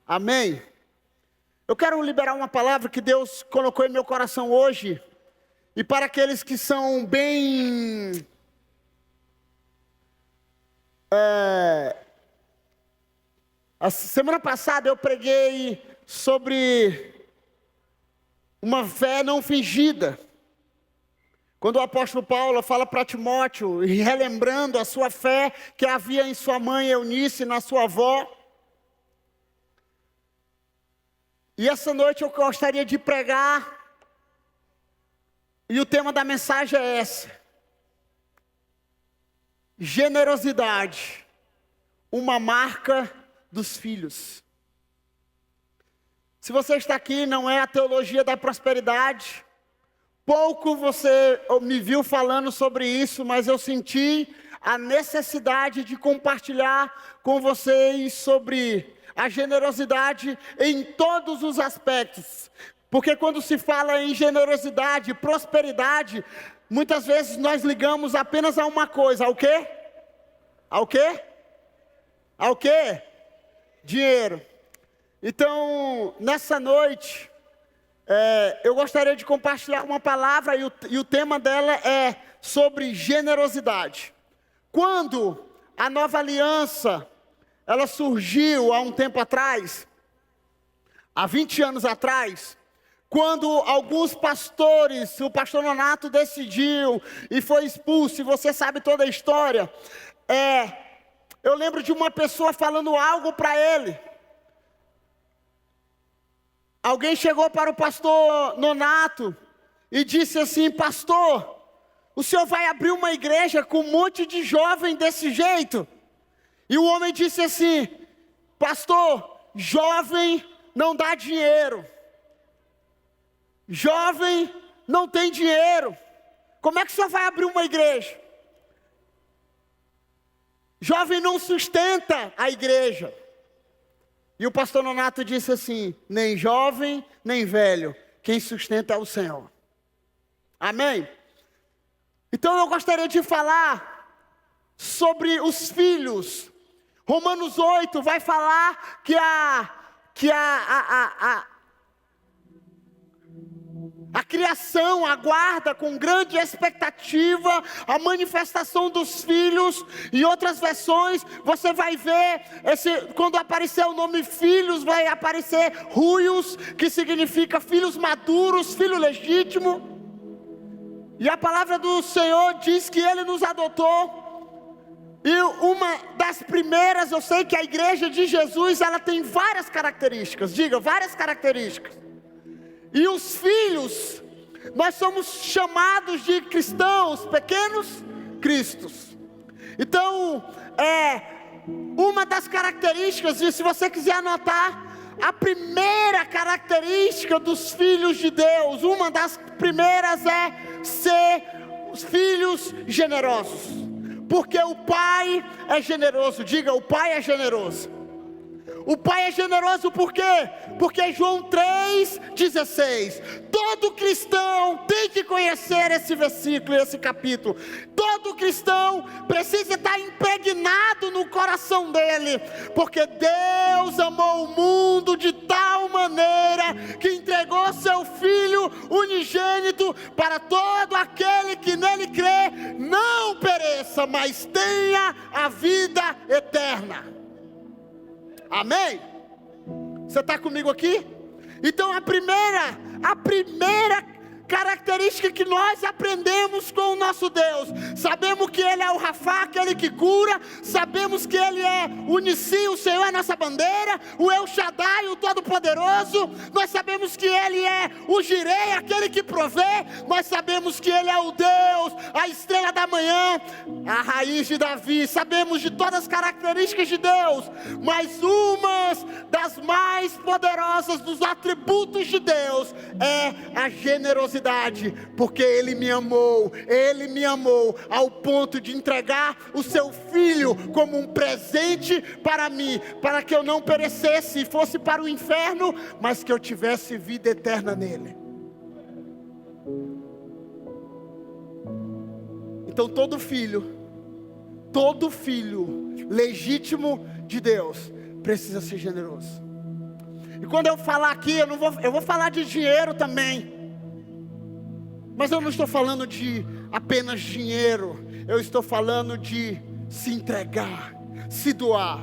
Amém? Eu quero liberar uma palavra que Deus colocou em meu coração hoje. E para aqueles que são bem... A semana passada eu preguei sobre uma fé não fingida. Quando o apóstolo Paulo fala para Timóteo, relembrando a sua fé que havia em sua mãe Eunice, na sua avó. E essa noite eu gostaria de pregar, e o tema da mensagem é esse: generosidade, uma marca dos filhos. Se você está aqui, não é a teologia da prosperidade. Pouco você me viu falando sobre isso, mas eu senti a necessidade de compartilhar com vocês sobre a generosidade em todos os aspectos. Porque quando se fala em generosidade, prosperidade, muitas vezes nós ligamos apenas a uma coisa. Ao quê? Ao quê? Ao quê? Dinheiro. Então, nessa noite, eu gostaria de compartilhar uma palavra e o tema dela é sobre generosidade. Quando a nova aliança, ela surgiu há um tempo atrás, há 20 anos atrás, quando alguns pastores, o pastor Nonato decidiu e foi expulso, e você sabe toda a história, eu lembro de uma pessoa falando algo para ele. Alguém chegou para o pastor Nonato e disse assim: pastor, o senhor vai abrir uma igreja com um monte de jovem desse jeito? E o homem disse assim: pastor, jovem não dá dinheiro. Jovem não tem dinheiro. Como é que o senhor vai abrir uma igreja? Jovem não sustenta a igreja. E o pastor Nonato disse assim: nem jovem, nem velho, quem sustenta é o Senhor. Amém? Então eu gostaria de falar sobre os filhos. Romanos 8 vai falar que a criação aguarda com grande expectativa a manifestação dos filhos. Em outras versões, você vai ver, quando aparecer o nome filhos, vai aparecer ruios, que significa filhos maduros, filho legítimo. E a palavra do Senhor diz que Ele nos adotou. E uma das primeiras, eu sei que a igreja de Jesus, ela tem várias características, diga, várias características. E os filhos, nós somos chamados de cristãos, pequenos cristos. Então, uma das características, e se você quiser anotar, a primeira característica dos filhos de Deus, uma das primeiras é ser os filhos generosos. Porque o Pai é generoso, diga, o Pai é generoso. O Pai é generoso por quê? Porque João 3,16. Todo cristão tem que conhecer esse versículo, esse capítulo. Todo cristão precisa estar impregnado no coração dele. Porque Deus amou o mundo de tal maneira que entregou seu Filho unigênito para todo aquele que nele crê, não pereça, mas tenha a vida eterna. Amém? Você está comigo aqui? Então a primeira característica que nós aprendemos com o nosso Deus, sabemos que Ele é o Rafá, aquele que cura, sabemos que Ele é o Nissi, o Senhor é a nossa bandeira, o El Shaddai, o Todo-Poderoso, nós sabemos que Ele é o Jirei, aquele que provê, nós sabemos que Ele é o Deus, a estrela da manhã, a raiz de Davi, sabemos de todas as características de Deus, mas uma das mais poderosas dos atributos de Deus é a generosidade. Porque Ele me amou ao ponto de entregar o seu Filho como um presente para mim, para que eu não perecesse e fosse para o inferno, mas que eu tivesse vida eterna nele. Então todo filho legítimo de Deus precisa ser generoso. E quando eu falar aqui, eu vou falar de dinheiro também. Mas eu não estou falando de apenas dinheiro. Eu estou falando de se entregar, se doar.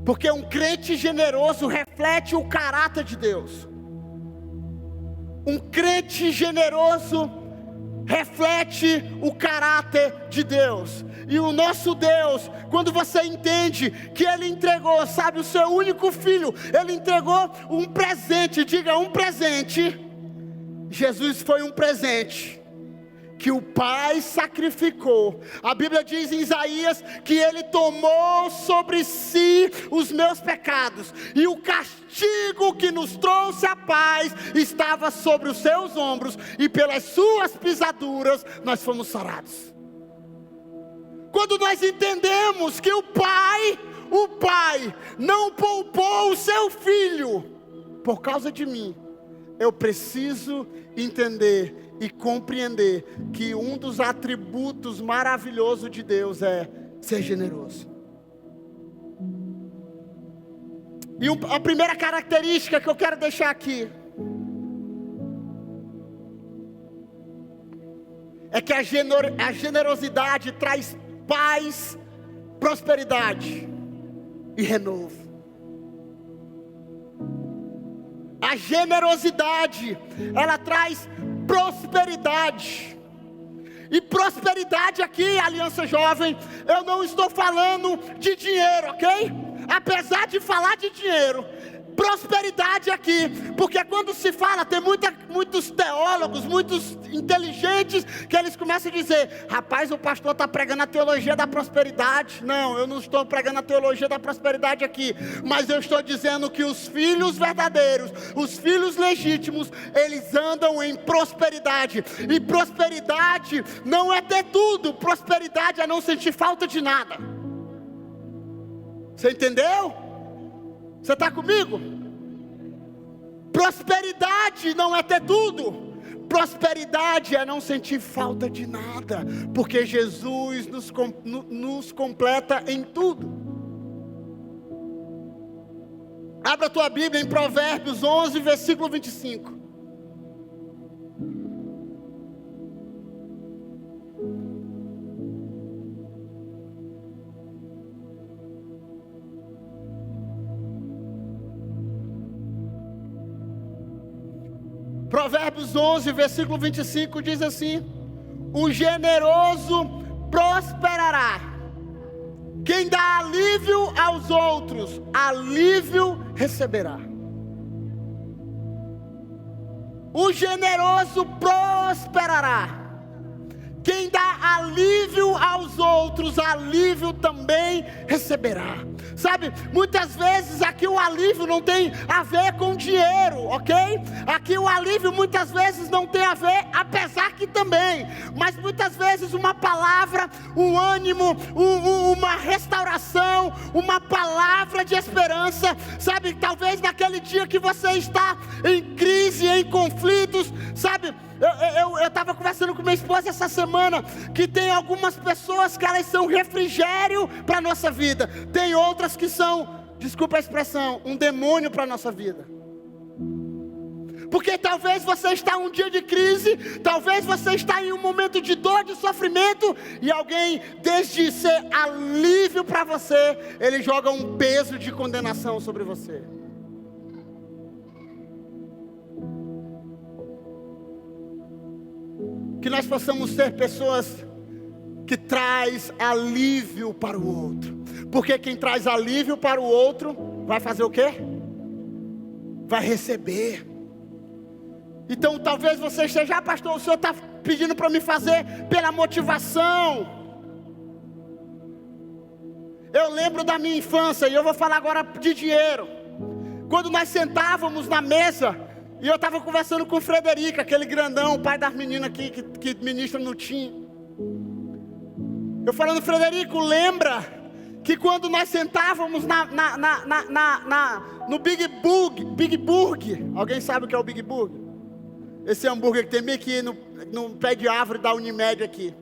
Porque um crente generoso reflete o caráter de Deus. Um crente generoso reflete o caráter de Deus. E o nosso Deus, quando você entende que Ele entregou, sabe, o seu único filho, Ele entregou um presente, diga um presente. Jesus foi um presente que o Pai sacrificou. A Bíblia diz em Isaías que Ele tomou sobre si os meus pecados, e o castigo que nos trouxe a paz estava sobre os seus ombros, e pelas suas pisaduras nós fomos sarados. Quando nós entendemos que o Pai não poupou o seu filho por causa de mim, eu preciso entender e compreender que um dos atributos maravilhosos de Deus é ser generoso. E a primeira característica que eu quero deixar aqui é que a generosidade traz paz, prosperidade e renovo. A generosidade, ela traz prosperidade. E prosperidade aqui, Aliança Jovem, eu não estou falando de dinheiro, ok? Apesar de falar de dinheiro, prosperidade aqui, porque quando se fala, tem muitos teólogos, muitos inteligentes, que eles começam a dizer: rapaz, o pastor está pregando a teologia da prosperidade. Não, eu não estou pregando a teologia da prosperidade aqui, mas eu estou dizendo que os filhos verdadeiros, os filhos legítimos, eles andam em prosperidade. E prosperidade não é ter tudo, prosperidade é não sentir falta de nada. Você entendeu? Você está comigo? Prosperidade não é ter tudo. Prosperidade é não sentir falta de nada, porque Jesus nos completa em tudo. Abra a tua Bíblia em Provérbios 11, versículo 25. Provérbios 11, versículo 25 diz assim: o generoso prosperará. Quem dá alívio aos outros, alívio receberá. O generoso prosperará. Quem dá alívio aos outros, alívio também receberá. Sabe, muitas vezes aqui o alívio não tem a ver com dinheiro, ok? Aqui o alívio muitas vezes não tem a ver, apesar que também. Mas muitas vezes uma palavra, um ânimo, uma restauração, uma palavra de esperança. Sabe, talvez naquele dia que você está em crise, em conflitos, sabe? Eu estava conversando com minha esposa essa semana, que tem algumas pessoas que elas são refrigério para a nossa vida. Tem outras que são, desculpa a expressão, um demônio para a nossa vida. Porque talvez você está em um dia de crise, talvez você está em um momento de dor, de sofrimento, e alguém, desde ser alívio para você, ele joga um peso de condenação sobre você. Que nós possamos ser pessoas que traz alívio para o outro. Porque quem traz alívio para o outro, vai fazer o quê? Vai receber. Então talvez você esteja: pastor, o senhor está pedindo para me fazer pela motivação. Eu lembro da minha infância, e eu vou falar agora de dinheiro. Quando nós sentávamos na mesa, e eu estava conversando com o Frederico, aquele grandão, o pai das meninas aqui, que ministra no TIM. Eu falando: Frederico, lembra que quando nós sentávamos no Big Burger, alguém sabe o que é o Big Burger? Esse hambúrguer que tem bem aqui no pé de árvore da Unimed aqui.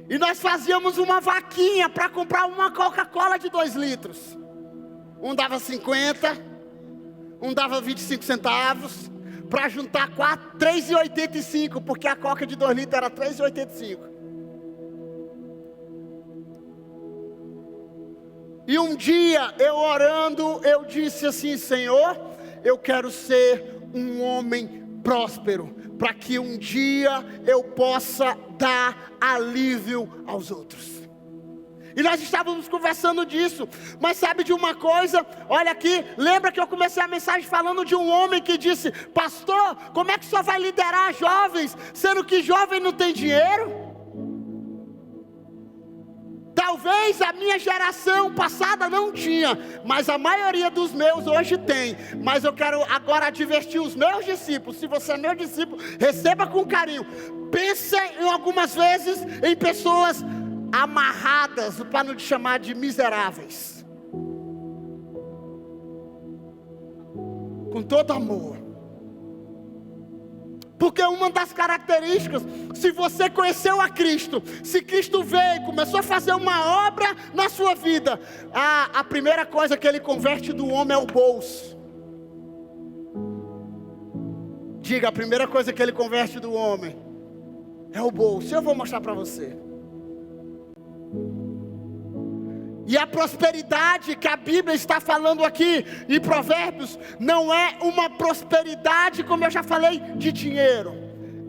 E nós fazíamos uma vaquinha para comprar uma Coca-Cola de 2 litros. um dava 50, um dava 25 centavos, para juntar 3,85, porque a coca de 2 litros era 3,85. E um dia, eu orando, eu disse assim: Senhor, eu quero ser um homem próspero, para que um dia eu possa dar alívio aos outros. E nós estávamos conversando disso, mas sabe de uma coisa? Olha aqui, lembra que eu comecei a mensagem falando de um homem que disse: pastor, como é que o senhor vai liderar jovens, sendo que jovem não tem dinheiro? Talvez a minha geração passada não tinha, mas a maioria dos meus hoje tem. Mas eu quero agora advertir os meus discípulos: se você é meu discípulo, receba com carinho. Pense em algumas vezes em pessoas amarradas, para não te chamar de miseráveis, com todo amor. Porque uma das características, se você conheceu a Cristo, se Cristo veio e começou a fazer uma obra na sua vida, a primeira coisa que Ele converte do homem é o bolso. Diga: a primeira coisa que Ele converte do homem é o bolso. Eu vou mostrar para você. E a prosperidade que a Bíblia está falando aqui em Provérbios, não é uma prosperidade, como eu já falei, de dinheiro.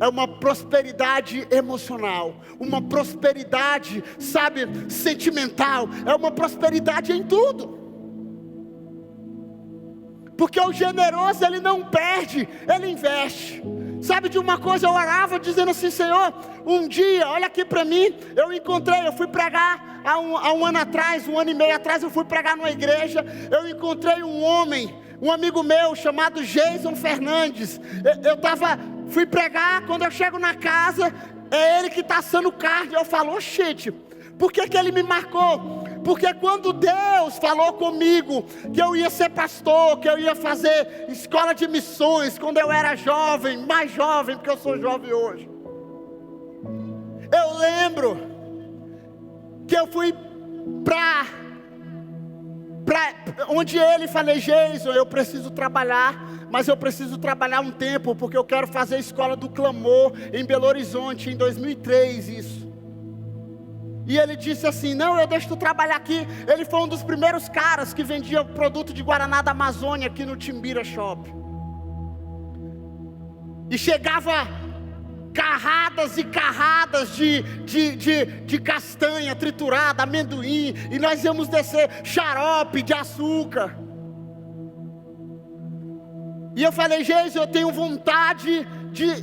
É uma prosperidade emocional, uma prosperidade, sabe, sentimental. É uma prosperidade em tudo. Porque o generoso, ele não perde, ele investe. Sabe de uma coisa, eu orava dizendo assim: Senhor, um dia, olha aqui para mim, eu fui pregar há um ano atrás, 1 ano e meio atrás, eu fui pregar numa igreja, eu encontrei um homem, um amigo meu, chamado Jason Fernandes. Fui pregar, quando eu chego na casa, é ele que está assando carne. Eu falo: oxente, por que ele me marcou? Porque quando Deus falou comigo que eu ia ser pastor, que eu ia fazer escola de missões, quando eu era jovem, mais jovem, porque eu sou jovem hoje, eu lembro que eu fui para onde ele, falei: Jason, eu preciso trabalhar, mas eu preciso trabalhar um tempo, porque eu quero fazer a escola do clamor em Belo Horizonte, em 2003 isso. E ele disse assim: não, eu deixo tu trabalhar aqui. Ele foi um dos primeiros caras que vendia produto de Guaraná da Amazônia aqui no Timbira Shop. E chegava carradas e carradas de castanha triturada, amendoim, e nós íamos descer xarope de açúcar. E eu falei: Jesus, eu tenho vontade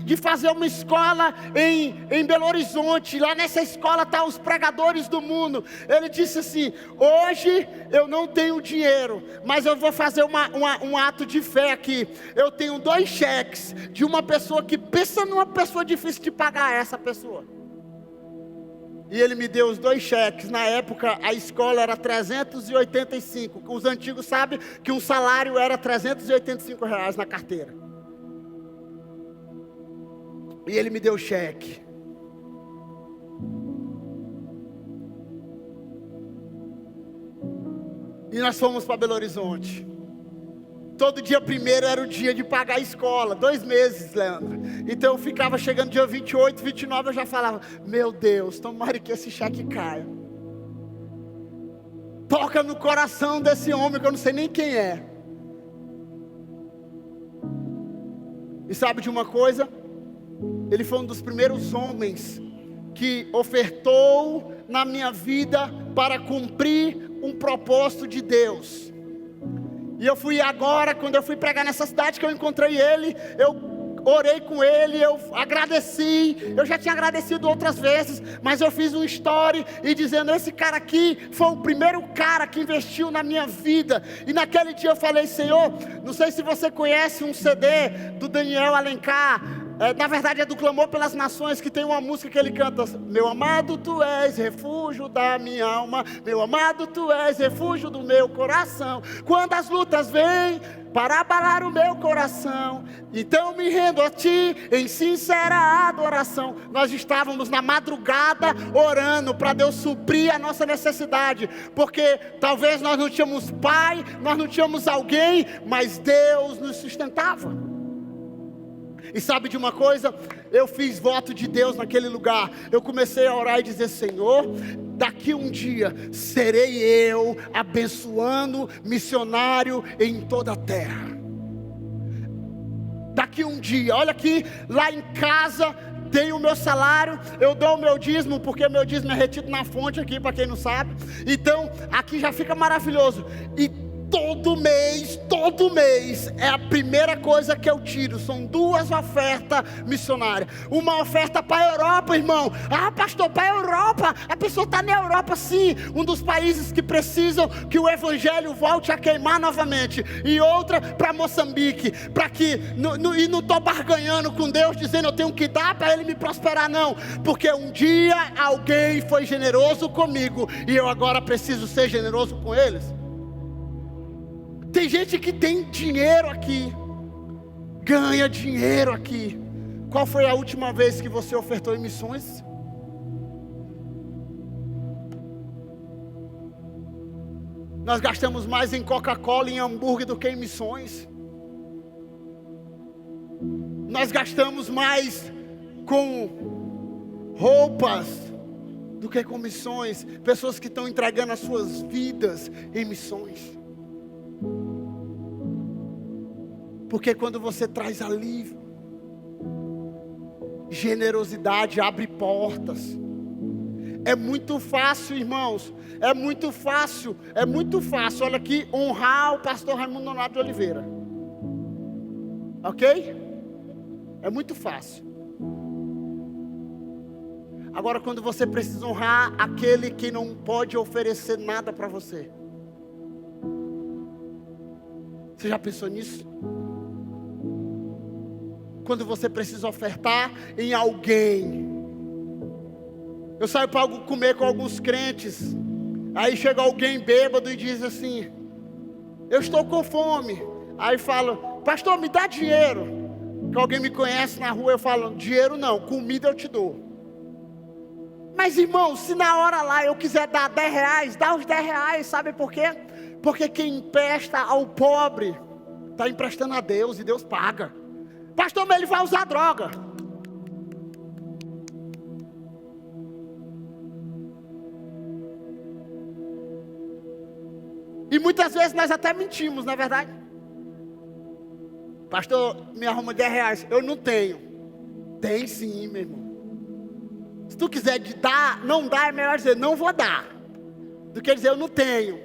de fazer uma escola em Belo Horizonte. Lá nessa escola estão os pregadores do mundo. Ele disse assim: hoje eu não tenho dinheiro, mas eu vou fazer um ato de fé aqui. Eu tenho 2 cheques de uma pessoa que pensa numa pessoa difícil de pagar, essa pessoa. E ele me deu os 2 cheques. Na época a escola era 385. Os antigos sabem que um salário era R$385 na carteira. E ele me deu o cheque. E nós fomos para Belo Horizonte. Todo dia 1º era o dia de pagar a escola. 2 meses, Leandro. Então eu ficava chegando dia 28, 29, eu já falava: meu Deus, tomara que esse cheque caia. Toca no coração desse homem que eu não sei nem quem é. E sabe de uma coisa? Ele foi um dos primeiros homens que ofertou na minha vida para cumprir um propósito de Deus. E eu fui agora, quando eu fui pregar nessa cidade, que eu encontrei ele, eu orei com ele, eu agradeci. Eu já tinha agradecido outras vezes, mas eu fiz um story e dizendo: esse cara aqui foi o primeiro cara que investiu na minha vida. E naquele dia eu falei: Senhor, não sei se você conhece um CD do Daniel Alencar, Na verdade é do Clamor pelas Nações, que tem uma música que ele canta: meu amado, tu és refúgio da minha alma, meu amado, tu és refúgio do meu coração. Quando as lutas vêm para abalar o meu coração, então me rendo a ti em sincera adoração. Nós estávamos na madrugada orando para Deus suprir a nossa necessidade, porque talvez nós não tínhamos pai, nós não tínhamos alguém, mas Deus nos sustentava. E sabe de uma coisa? Eu fiz voto de Deus naquele lugar. Eu comecei a orar e dizer: Senhor, daqui um dia serei eu abençoando missionário em toda a terra. Daqui um dia, olha aqui, lá em casa tenho o meu salário, eu dou o meu dízimo, porque meu dízimo é retido na fonte aqui, para quem não sabe. Então, aqui já fica maravilhoso. E todo mês, é a primeira coisa que eu tiro, são 2 ofertas missionárias. Uma oferta para a Europa, irmão. Ah, pastor, para a Europa? A pessoa está na Europa, sim, um dos países que precisam que o evangelho volte a queimar novamente. E outra para Moçambique, para que, e não estou barganhando com Deus, dizendo eu tenho que dar para Ele me prosperar, não. Porque um dia alguém foi generoso comigo, e eu agora preciso ser generoso com eles. Tem gente que tem dinheiro aqui, ganha dinheiro aqui. Qual foi a última vez que você ofertou em missões? Nós gastamos mais em Coca-Cola e em hambúrguer do que em missões. Nós gastamos mais com roupas do que com missões. Pessoas que estão entregando as suas vidas em missões. Porque quando você traz alívio, generosidade abre portas. É muito fácil, irmãos. É muito fácil. Olha aqui, honrar o pastor Raimundo Nonato de Oliveira. Ok? É muito fácil. Agora, quando você precisa honrar aquele que não pode oferecer nada para você. Você já pensou nisso? Quando você precisa ofertar em alguém. Eu saio para comer com alguns crentes. Aí chega alguém bêbado e diz assim: eu estou com fome. Aí fala: pastor, me dá dinheiro. Que alguém me conhece na rua, eu falo: dinheiro não, comida eu te dou. Mas irmão, se na hora lá eu quiser dar 10 reais, dá os 10 reais, sabe por quê? Porque quem empresta ao pobre está emprestando a Deus e Deus paga. Pastor, mas ele vai usar droga. E muitas vezes nós até mentimos, não é verdade? Pastor, me arruma 10 reais. Eu não tenho. Tem sim, meu irmão. Se tu quiser dar, não dá, é melhor dizer não vou dar, do que dizer eu não tenho.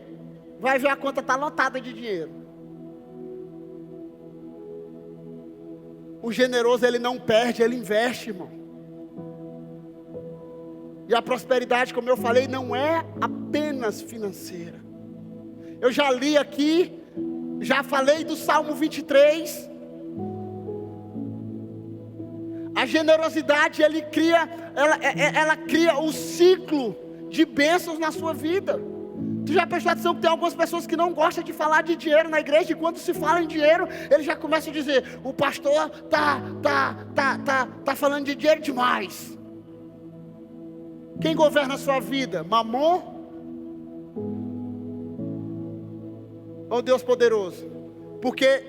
Vai ver, a conta está lotada de dinheiro. O generoso, ele não perde, ele investe, irmão. E a prosperidade, como eu falei, não é apenas financeira. Eu já li aqui, já falei do Salmo 23. A generosidade, ela cria o ciclo de bênçãos na sua vida. Tu já prestou atenção que tem algumas pessoas que não gostam de falar de dinheiro na igreja, e quando se fala em dinheiro, eles já começam a dizer: o pastor tá falando de dinheiro demais. Quem governa a sua vida? Mamon ou Deus poderoso? Porque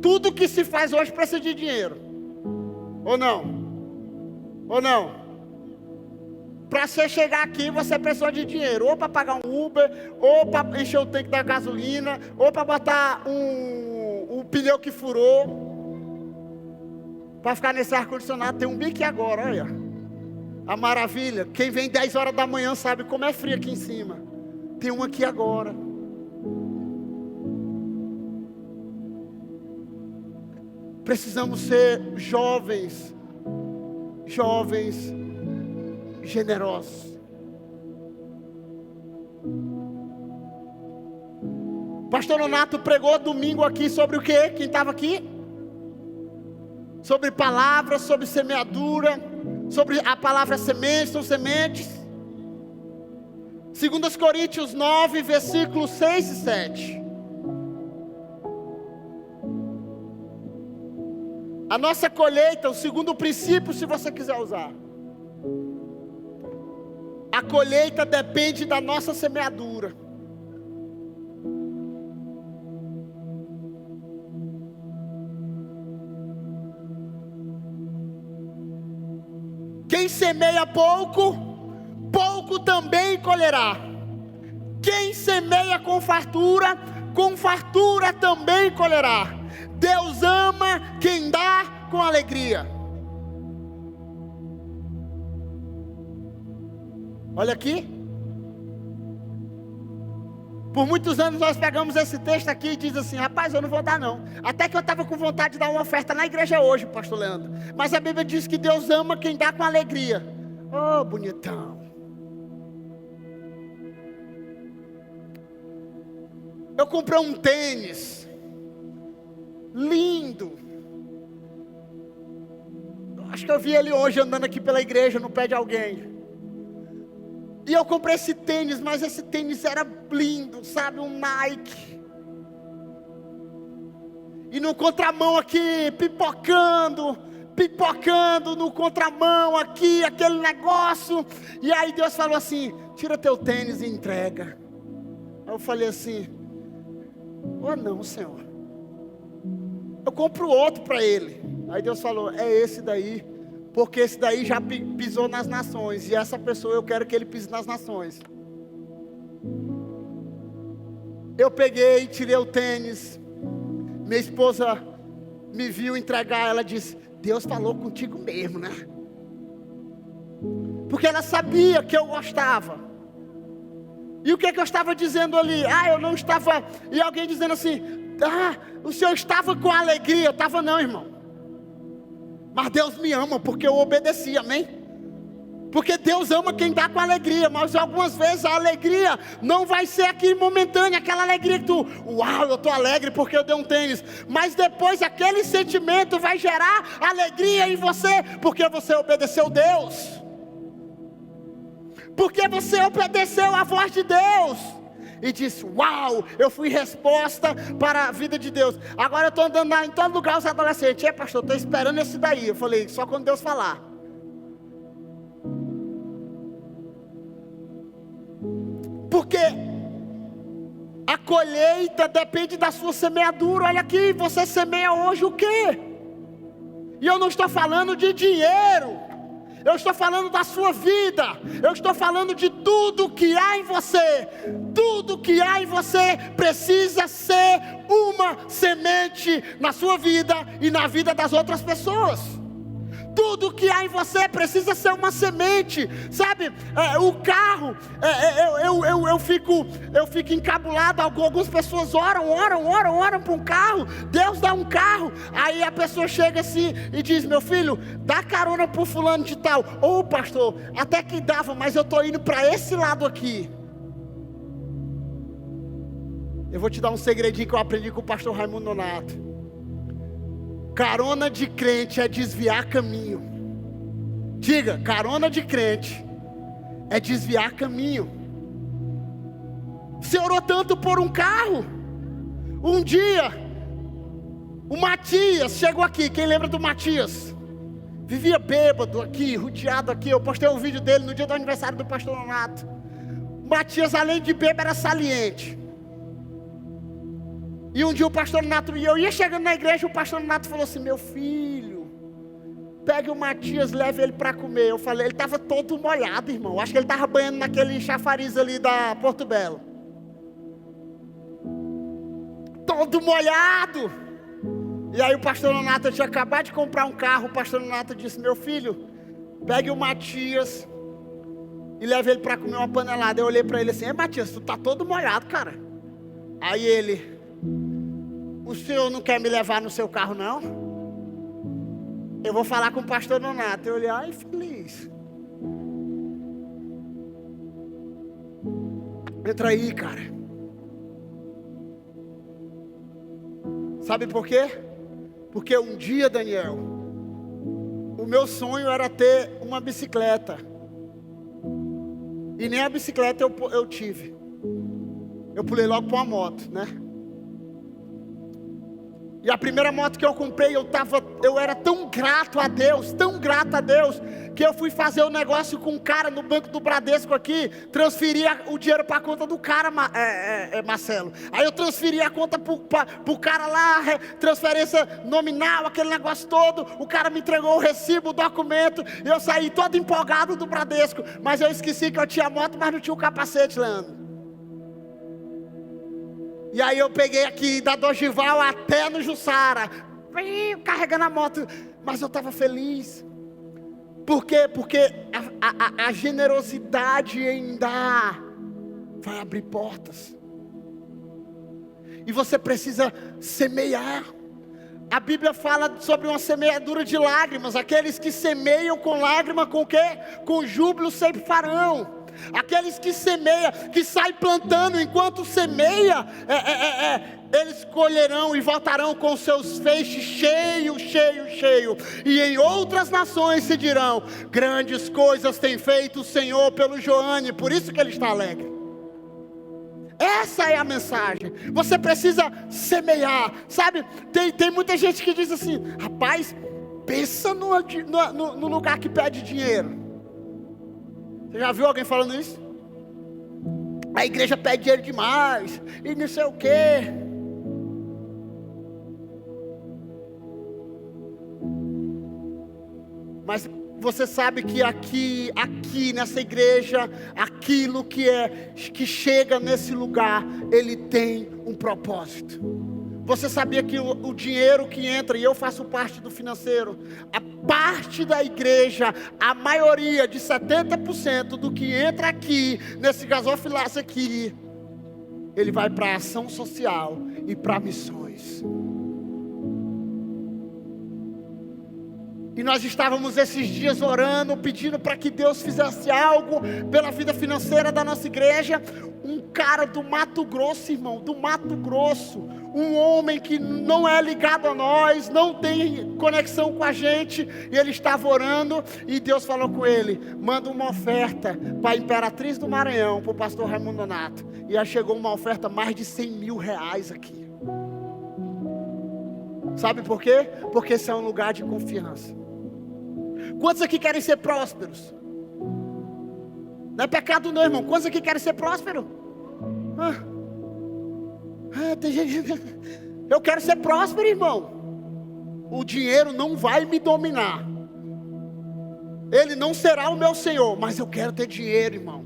tudo que se faz hoje precisa de dinheiro. Ou não? Ou não? Para você chegar aqui, você precisa de dinheiro. Ou para pagar um Uber, ou para encher o tanque da gasolina, ou para botar um pneu que furou. Para ficar nesse ar-condicionado. Tem um bique agora, olha. A maravilha. Quem vem 10 horas da manhã sabe como é frio aqui em cima. Tem um aqui agora. Precisamos ser jovens generosos. Pastor Nonato pregou domingo aqui sobre o quê? Quem estava aqui? sobre palavras, sobre semeadura, sobre a palavra semente, são sementes. 2 Coríntios 9, versículos 6 e 7. A nossa colheita, o segundo princípio, se você quiser usar. A colheita depende da nossa semeadura. Quem semeia pouco, pouco também colherá. Quem semeia com fartura também colherá. Deus ama quem dá com alegria. Olha aqui. Por muitos anos nós pegamos esse texto aqui e diz assim: rapaz, eu não vou dar não. Até que eu estava com vontade de dar uma oferta na igreja hoje, pastor Leandro. Mas a Bíblia diz que Deus ama quem dá com alegria. Oh, bonitão. Eu comprei um tênis lindo. Acho que eu vi ele hoje andando aqui pela igreja, no pé de alguém. E eu comprei esse tênis, mas esse tênis era lindo, sabe, um Nike. E no contramão aqui, pipocando no contramão aqui, aquele negócio. E aí Deus falou assim: tira teu tênis e entrega. Aí eu falei assim: oh não, Senhor, eu compro outro para ele. Aí Deus falou: é esse daí, porque esse daí já pisou nas nações, e essa pessoa eu quero que ele pise nas nações. Eu peguei, tirei o tênis. Minha esposa me viu entregar, ela disse: Deus falou contigo mesmo, né? Porque ela sabia que eu gostava. E o que eu estava dizendo ali? Eu não estava. E alguém dizendo assim: o senhor estava com alegria. Eu estava não, irmão. Mas Deus me ama porque eu obedeci, amém? Porque Deus ama quem dá com alegria. Mas algumas vezes a alegria não vai ser aqui momentânea. Aquela alegria que tu, uau, eu estou alegre porque eu dei um tênis. Mas depois aquele sentimento vai gerar alegria em você, porque você obedeceu Deus. Porque você obedeceu a voz de Deus. E disse: uau, eu fui resposta para a vida de Deus. Agora eu estou andando em todo lugar, os adolescentes: pastor, estou esperando esse daí. Eu falei: só quando Deus falar. Porque a colheita depende da sua semeadura. Olha aqui, você semeia hoje o quê? E eu não estou falando de dinheiro. Eu estou falando da sua vida. Eu estou falando de tudo que há em você. Tudo que há em você precisa ser uma semente na sua vida e na vida das outras pessoas. Tudo que há em você precisa ser uma semente, sabe? O carro, eu fico encabulado. Algumas pessoas oram para um carro. Deus dá um carro. Aí a pessoa chega assim e diz: meu filho, dá carona para o fulano de tal. Ô pastor, até que dava, mas eu estou indo para esse lado aqui. Eu vou te dar um segredinho que eu aprendi com o pastor Raimundo Nonato. Carona de crente é desviar caminho. Diga: carona de crente é desviar caminho. Você orou tanto por um carro. Um dia o Matias chegou aqui. Quem lembra do Matias? Vivia bêbado aqui, rodeado aqui. Eu postei um vídeo dele no dia do aniversário do pastor Nonato. O Matias, além de bêbado, era saliente. E um dia o pastor Nato, e eu ia chegando na igreja, o pastor Nato falou assim: meu filho, pegue o Matias, leve ele para comer. Eu falei: ele estava todo molhado, irmão. Acho que ele estava banhando naquele chafariz ali da Porto Belo. Todo molhado. E aí o pastor Nato tinha acabado de comprar um carro. O pastor Nato disse: meu filho, pegue o Matias e leve ele para comer uma panelada. Eu olhei para ele assim: Matias, tu tá todo molhado, cara. Aí ele: o senhor não quer me levar no seu carro, não? Eu vou falar com o pastor Nonato. Eu olhei: ai, feliz. Entra aí, cara. Sabe por quê? Porque um dia, Daniel, o meu sonho era ter uma bicicleta. E nem a bicicleta eu tive. Eu pulei logo para uma moto, né? E a primeira moto que eu comprei, eu era tão grato a Deus, que eu fui fazer um negócio com um cara no banco do Bradesco aqui, transferia o dinheiro para a conta do cara, Marcelo. Aí eu transferi a conta para o cara lá, transferência nominal, aquele negócio todo. O cara me entregou o recibo, o documento, e eu saí todo empolgado do Bradesco. Mas eu esqueci que eu tinha moto, mas não tinha o capacete, Leandro. E aí eu peguei aqui da Dogival até no Jussara, carregando a moto, mas eu estava feliz. Por quê? Porque a generosidade em dar vai abrir portas. E você precisa semear. A Bíblia fala sobre uma semeadura de lágrimas. Aqueles que semeiam com lágrima, com o quê? Com júbilo sempre farão. Aqueles que semeiam, que saem plantando enquanto semeia, eles colherão e voltarão com seus feixes cheio. E em outras nações se dirão: grandes coisas tem feito o Senhor pelo Joane. Por isso que ele está alegre. Essa é a mensagem. Você precisa semear. Sabe, tem muita gente que diz assim: rapaz, pensa no lugar que pede dinheiro. Você já viu alguém falando isso? A igreja pede dinheiro demais, e não sei o quê. Mas você sabe que aqui nessa igreja, aquilo que chega nesse lugar, ele tem um propósito. Você sabia que o dinheiro que entra, e eu faço parte do financeiro, a parte da igreja, a maioria de 70% do que entra aqui, nesse gasofilaço aqui, ele vai para ação social e para missões. E nós estávamos esses dias orando, pedindo para que Deus fizesse algo pela vida financeira da nossa igreja. Um cara do Mato Grosso, irmão, do Mato Grosso, um homem que não é ligado a nós, não tem conexão com a gente, e ele estava orando, e Deus falou com ele: manda uma oferta para a Imperatriz do Maranhão, para o pastor Raimundo Donato. E aí chegou uma oferta mais de 100 mil reais aqui. Sabe por quê? Porque esse é um lugar de confiança. Quantos aqui querem ser prósperos? Não é pecado não, irmão. Quantos aqui querem ser prósperos? Tem gente... Eu quero ser próspero, irmão. O dinheiro não vai me dominar. Ele não será o meu senhor. Mas eu quero ter dinheiro, irmão.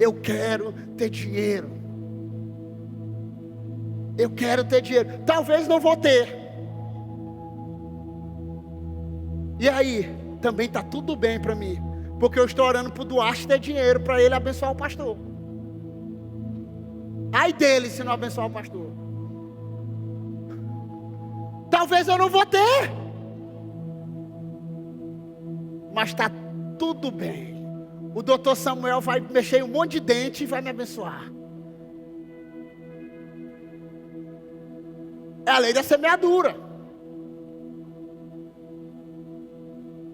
Eu quero ter dinheiro. Eu quero ter dinheiro. Talvez não vou ter. E aí, também está tudo bem para mim, porque eu estou orando para o Duarte ter dinheiro para ele abençoar o pastor. Ai dele se não abençoar o pastor. Talvez eu não vou ter, mas está tudo bem. O doutor Samuel vai mexer em um monte de dente e vai me abençoar. É a lei da semeadura.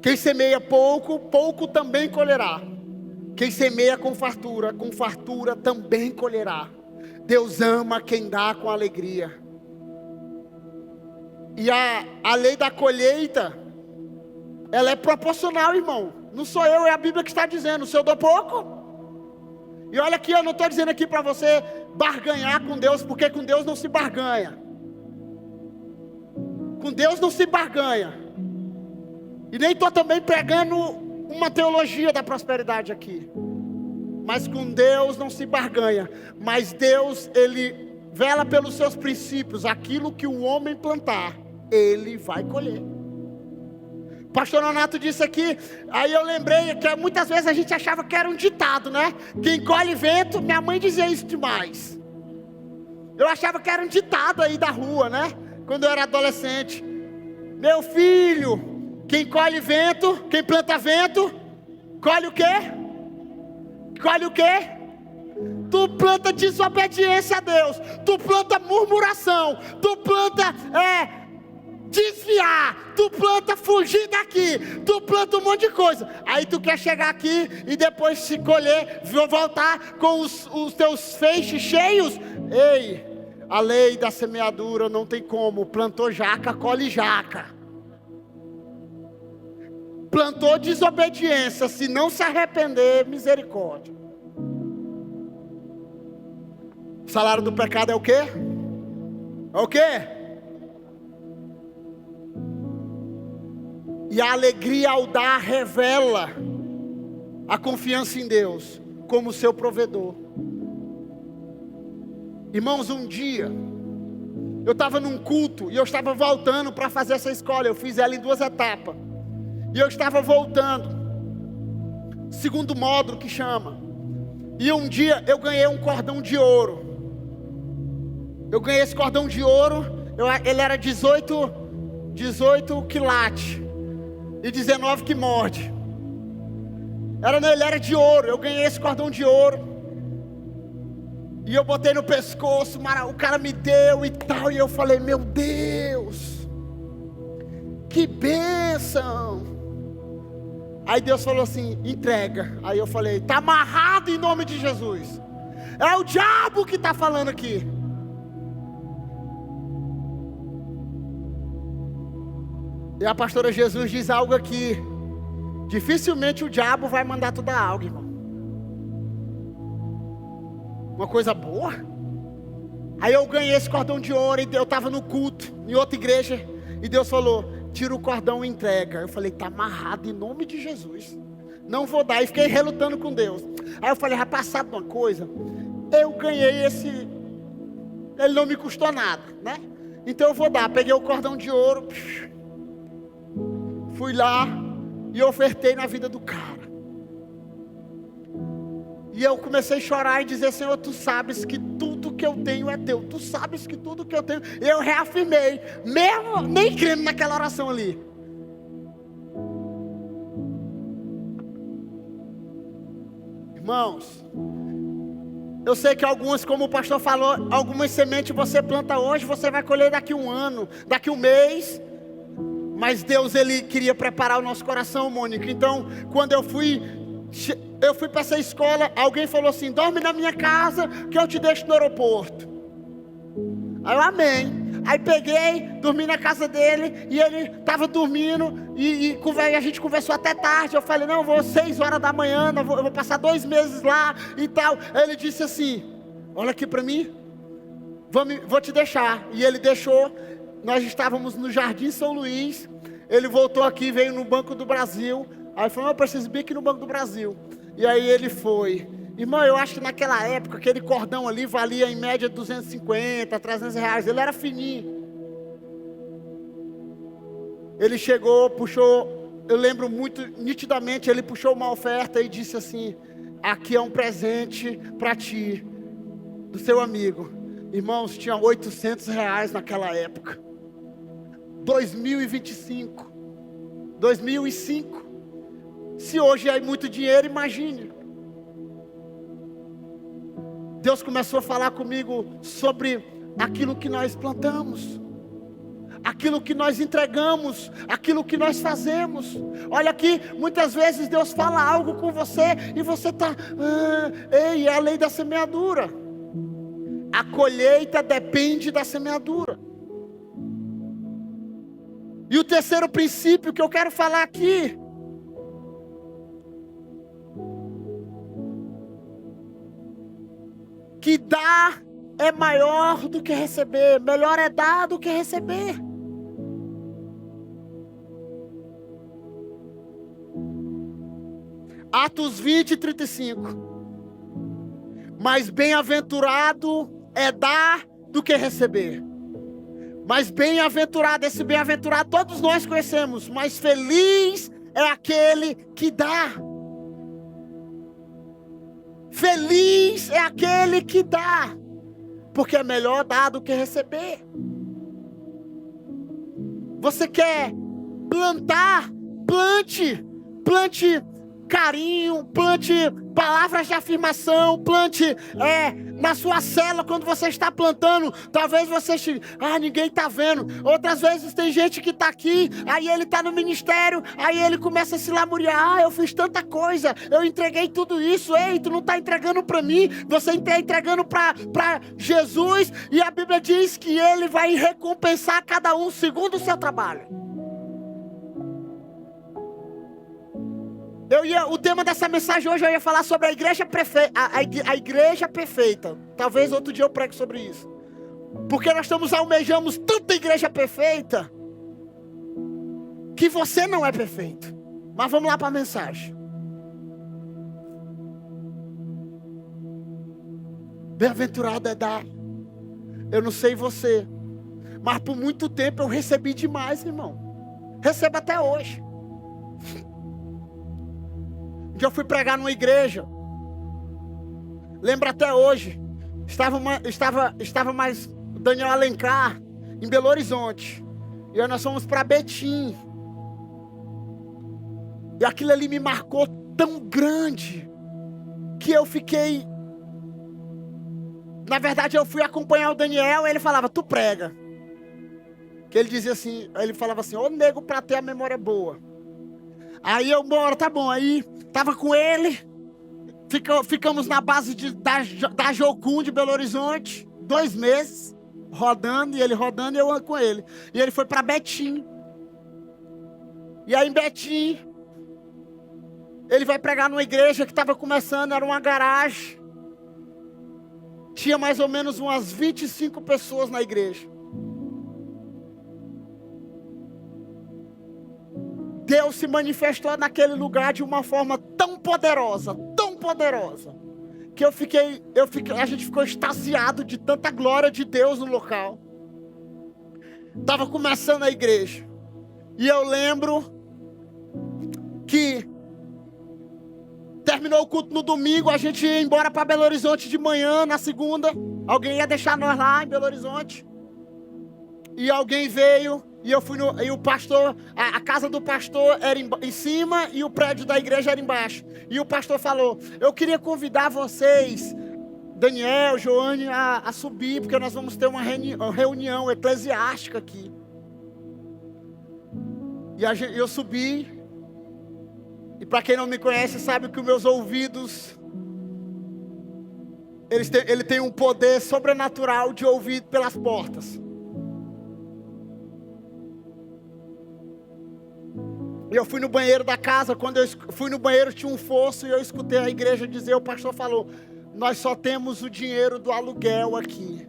Quem semeia pouco, pouco também colherá. Quem semeia com fartura também colherá. Deus ama quem dá com alegria. E a lei da colheita, ela é proporcional, irmão. Não sou eu, é a Bíblia que está dizendo. Se eu dou pouco, e olha aqui, eu não estou dizendo aqui para você barganhar com Deus, porque com Deus não se barganha. Com Deus não se barganha. E nem estou também pregando uma teologia da prosperidade aqui. Mas com Deus não se barganha. Mas Deus, Ele vela pelos seus princípios. Aquilo que o homem plantar, ele vai colher. Pastor Nonato disse aqui, aí eu lembrei que muitas vezes a gente achava que era um ditado, né? Quem colhe vento, minha mãe dizia isso demais. Eu achava que era um ditado aí da rua, né? Quando eu era adolescente. Meu filho... Quem colhe vento, quem planta vento, colhe o quê? Colhe o quê? Tu planta desobediência a Deus, tu planta murmuração, tu planta desviar, tu planta fugir daqui, tu planta um monte de coisa. Aí tu quer chegar aqui e depois se colher, voltar com os teus feixes cheios. Ei, a lei da semeadura não tem como. Plantou jaca, colhe jaca. Plantou desobediência, se não se arrepender, misericórdia. O salário do pecado é o quê? É o quê? E a alegria ao dar revela a confiança em Deus como seu provedor. Irmãos, um dia eu estava num culto e eu estava voltando para fazer essa escola. Eu fiz ela em 2 etapas. E eu estava voltando, segundo módulo que chama. E um dia eu ganhei um cordão de ouro. Eu ganhei esse cordão de ouro. Ele era 18 quilates e 19 que morde. Ele era de ouro. Eu ganhei esse cordão de ouro. E eu botei no pescoço. O cara me deu e tal. E eu falei, meu Deus, que bênção. Aí Deus falou assim, entrega. Aí eu falei, está amarrado em nome de Jesus. É o diabo que está falando aqui. E a pastora Jesus diz algo aqui. Dificilmente o diabo vai mandar tu dar algo, irmão. Uma coisa boa. Aí eu ganhei esse cordão de ouro. E eu estava no culto, em outra igreja. E Deus falou, tira o cordão e entrega. Eu falei, está amarrado em nome de Jesus. Não vou dar. E fiquei relutando com Deus. Aí eu falei, rapaz, sabe uma coisa? Eu ganhei esse. Ele não me custou nada, né? Então eu vou dar. Peguei o cordão de ouro. Fui lá e ofertei na vida do cara. E eu comecei a chorar e dizer, Senhor, tu sabes que tudo que eu tenho é teu. Tu sabes que tudo que eu tenho. Eu reafirmei, mesmo nem crendo naquela oração ali. Irmãos, eu sei que algumas, como o pastor falou, algumas sementes você planta hoje, você vai colher daqui um ano, daqui um mês. Mas Deus, Ele queria preparar o nosso coração, Mônica. Então, quando eu fui para essa escola, alguém falou assim, dorme na minha casa, que eu te deixo no aeroporto. Aí eu, amém. Aí peguei, dormi na casa dele, e ele estava dormindo, e a gente conversou até tarde. Eu falei, não, vou 6 horas da manhã, eu vou passar 2 meses lá, e tal. Aí ele disse assim, olha aqui para mim, vou te deixar. E ele deixou. Nós estávamos no Jardim São Luís. Ele voltou aqui, veio no Banco do Brasil. Aí falou, eu preciso vir aqui no Banco do Brasil. E aí ele foi. Irmão, eu acho que naquela época, aquele cordão ali valia em média 250, 300 reais. Ele era fininho. Ele chegou, puxou, eu lembro muito nitidamente, ele puxou uma oferta e disse assim, aqui é um presente para ti, do seu amigo. Irmãos, tinha 800 reais naquela época. 2025. 2005. Se hoje é muito dinheiro, imagine. Deus começou a falar comigo sobre aquilo que nós plantamos, aquilo que nós entregamos, aquilo que nós fazemos. Olha aqui, muitas vezes Deus fala algo com você e você está, é a lei da semeadura. A colheita depende da semeadura. E o terceiro princípio que eu quero falar aqui, que dar é maior do que receber. Melhor é dar do que receber. Atos 20, 35. Mas bem-aventurado é dar do que receber. Mas bem-aventurado, esse bem-aventurado todos nós conhecemos. Mas feliz é aquele que dá. Feliz é aquele que dá. Porque é melhor dar do que receber. Você quer plantar? Plante. Plante carinho, plante Palavras de afirmação, plante na sua célula quando você está plantando. Talvez você ninguém está vendo. Outras vezes tem gente que está aqui, aí ele está no ministério, aí ele começa a se lamuriar. Eu fiz tanta coisa, eu entreguei tudo isso. Ei, tu não está entregando para mim, você está entregando para Jesus. E a Bíblia diz que Ele vai recompensar cada um segundo o seu trabalho. O tema dessa mensagem hoje eu ia falar sobre a igreja a igreja perfeita. Talvez outro dia eu pregue sobre isso. Porque nós almejamos tanta igreja perfeita, que você não é perfeito. Mas vamos lá para a mensagem. Bem-aventurado é dar. Eu não sei você, mas por muito tempo eu recebi demais, irmão. Recebo até hoje. Eu fui pregar numa igreja. Lembro até hoje. Estava mais Daniel Alencar em Belo Horizonte. E aí nós fomos para Betim. E aquilo ali me marcou tão grande que eu fiquei. Na verdade, eu fui acompanhar o Daniel e ele falava, tu prega. Que ele dizia assim, ele falava assim, ô nego pra ter a memória boa. Aí eu, bora, tá bom. Aí, tava com ele. Ficamos na base da Jocum de Belo Horizonte. 2 meses. Rodando, e ele rodando e eu com ele. E ele foi pra Betim. E aí em Betim, ele vai pregar numa igreja que estava começando, era uma garagem. Tinha mais ou menos umas 25 pessoas na igreja. Deus se manifestou naquele lugar de uma forma tão poderosa, que a gente ficou extasiado de tanta glória de Deus no local. Estava começando a igreja. E eu lembro que terminou o culto no domingo, a gente ia embora para Belo Horizonte de manhã, na segunda. Alguém ia deixar nós lá em Belo Horizonte. E alguém veio, e eu fui e o pastor, a casa do pastor era em cima e o prédio da igreja era embaixo. E o pastor falou, eu queria convidar vocês, Daniel, Joane, a subir, porque nós vamos ter uma reunião eclesiástica aqui. E eu subi, e para quem não me conhece, sabe que os meus ouvidos, ele tem um poder sobrenatural de ouvir pelas portas. Eu fui no banheiro da casa, quando eu fui no banheiro tinha um fosso e eu escutei a igreja dizer, o pastor falou, nós só temos o dinheiro do aluguel aqui.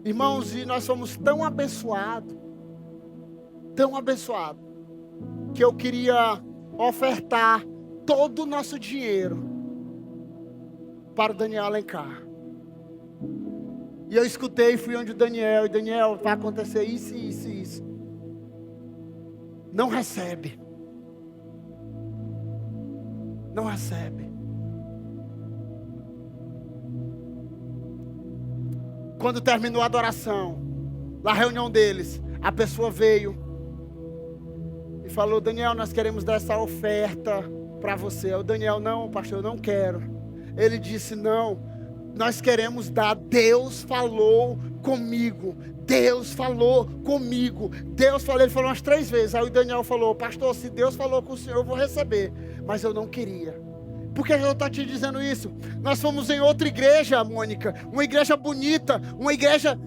Irmãos, e nós somos tão abençoados, que eu queria ofertar todo o nosso dinheiro para o Daniel Alencar. E eu escutei, fui onde o Daniel, e Daniel, vai acontecer isso, isso e isso. Não recebe. Não recebe. Quando terminou a adoração, na reunião deles, a pessoa veio e falou, Daniel, nós queremos dar essa oferta para você. O Daniel, não, pastor, eu não quero. Ele disse, não, nós queremos dar. Deus falou comigo. Deus falou comigo. Ele falou umas 3 vezes. Aí o Daniel falou, pastor, se Deus falou com o senhor, eu vou receber. Mas eu não queria. Por que eu estou te dizendo isso? Nós fomos em outra igreja, Mônica. Uma igreja bonita. Uma igreja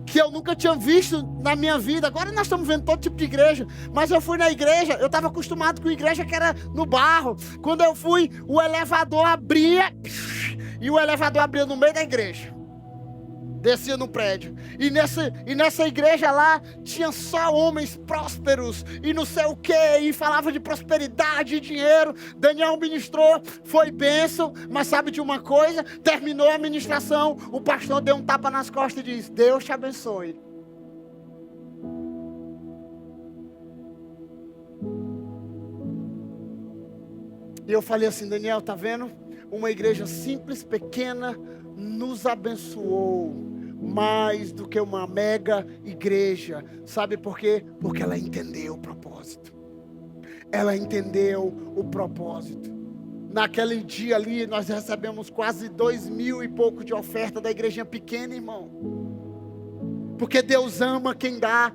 que eu nunca tinha visto na minha vida. Agora nós estamos vendo todo tipo de igreja. Mas eu fui na igreja, eu estava acostumado com igreja que era no barro. Quando eu fui, o elevador abria. E o elevador abria no meio da igreja. Descia no prédio. E nessa igreja lá, tinha só homens prósperos. E não sei o que. E falava de prosperidade e dinheiro. Daniel ministrou, foi bênção. Mas sabe de uma coisa? Terminou a ministração. O pastor deu um tapa nas costas e disse, Deus te abençoe. E eu falei assim, Daniel, tá vendo? Uma igreja simples, pequena, nos abençoou mais do que uma mega igreja. Sabe por quê? Porque ela entendeu o propósito. ela entendeu o propósito. Naquele dia ali, nós recebemos quase 2.000 e pouco de oferta da igrejinha pequena, irmão. Porque Deus ama quem dá,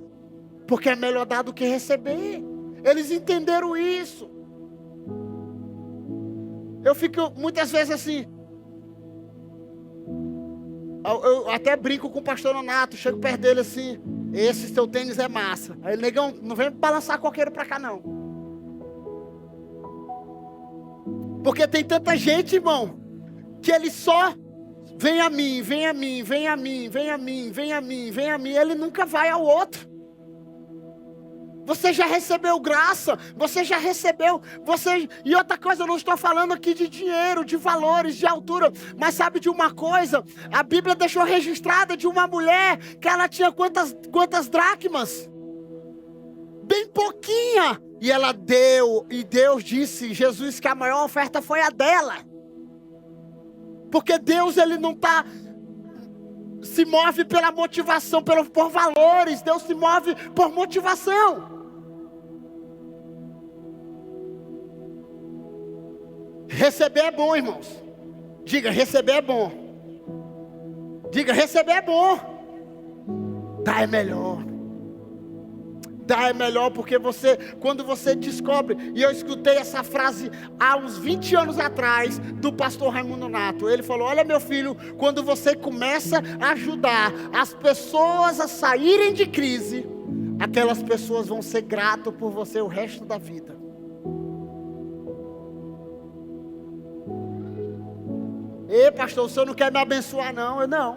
porque é melhor dar do que receber. Eles entenderam isso. Eu fico muitas vezes assim, eu até brinco com o pastor Nonato, chego perto dele assim, esse seu tênis é massa. Aí ele, negão, não vem balançar coqueiro pra cá não. Porque tem tanta gente, irmão, que ele só vem a mim, vem a mim, vem a mim, vem a mim, vem a mim, vem a mim. Ele nunca vai ao outro. Você já recebeu graça, você já recebeu, e outra coisa, eu não estou falando aqui de dinheiro, de valores, de altura, mas sabe de uma coisa? A Bíblia deixou registrada de uma mulher, que ela tinha quantas dracmas? Bem pouquinha, e ela deu, e Deus disse, Jesus, que a maior oferta foi a dela, porque Deus, ele não se move pela motivação, por valores, Deus se move por motivação. Receber é bom, irmãos. Diga, receber é bom. Diga, receber é bom. Dar é melhor. Dar é melhor porque quando você descobre, e eu escutei essa frase há uns 20 anos atrás, do pastor Raimundo Nonato. Ele falou, olha meu filho, quando você começa a ajudar as pessoas a saírem de crise, aquelas pessoas vão ser gratas por você o resto da vida. Ei pastor, o senhor não quer me abençoar não? Eu não.